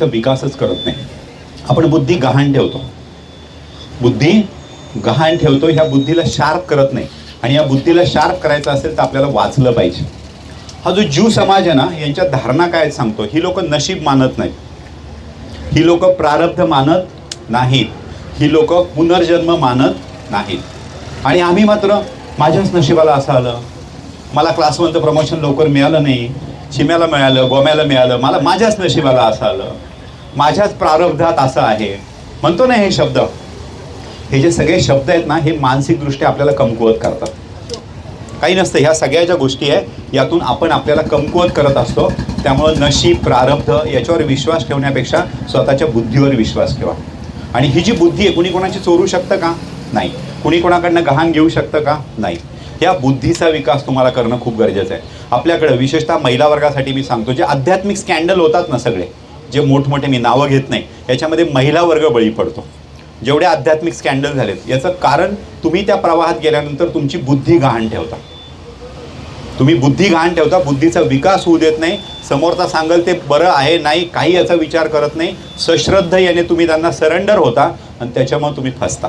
विकासच करत नाही. आपण बुद्धी गहाण ठेवतो, बुद्धी गहाण ठेवतो, ह्या बुद्धीला शार्प करत नाही. आणि या बुद्धीला शार्प करायचं असेल तर आपल्याला वाचलं पाहिजे. हा जो ज्यू समाज आहे ना, यांच्या धारणा काय सांगतो, ही लोक नशीब मानत नाहीत, ही लोक प्रारब्ध मानत नाहीत, ही लोक पुनर्जन्म मानत नाहीत. आणि आम्ही मात्र माझ्याच नशिबाला असं आलं, मला क्लासमधलं प्रमोशन लवकर मिळालं नाही, चिम्याला मिळालं, गोम्याला मिळालं, मला माझ्याच नशिबाला असं आलं, माझ्याच प्रारब्धात असं आहे म्हणतो ना. हे शब्द, हे जे सगळे शब्द आहेत ना, हे मानसिकदृष्ट्या आपल्याला कमकुवत करतात. काही नसतं, ह्या सगळ्या ज्या गोष्टी आहे यातून आपण आपल्याला कमकुवत करत असतो. त्यामुळं नशीब, प्रारब्ध याच्यावर विश्वास ठेवण्यापेक्षा स्वतःच्या बुद्धीवर विश्वास ठेवा. आणि ही जी बुद्धी आहे, कुणी कोणाची चोरू शकतं का? नाही. कुणी कोणाकडनं गहाण घेऊ शकतं का? नाही. या बुद्धीचा विकास तुम्हाला करणं खूप गरजेचं आहे. आपल्याकडे विशेषतः महिला वर्गासाठी मी सांगतो, जे आध्यात्मिक स्कॅन्डल होतात ना सगळे, जे मोठमोठे, मी नावं घेत नाही, याच्यामध्ये महिला वर्ग बळी पडतो. जेवढे आध्यात्मिक स्कॅन्डल झालेत याचं कारण, तुम्ही त्या प्रवाहात गेल्यानंतर तुमची बुद्धी गहाण ठेवता. तुम्ही बुद्धी गहाण ठेवता, बुद्धीचा विकास होऊ देत नाही. समोरचा सांगेल ते बरं आहे नाही, काही याचा विचार करत नाही. सश्रद्ध याने तुम्ही त्यांना सरेंडर होता आणि त्याच्यामुळे तुम्ही फसता.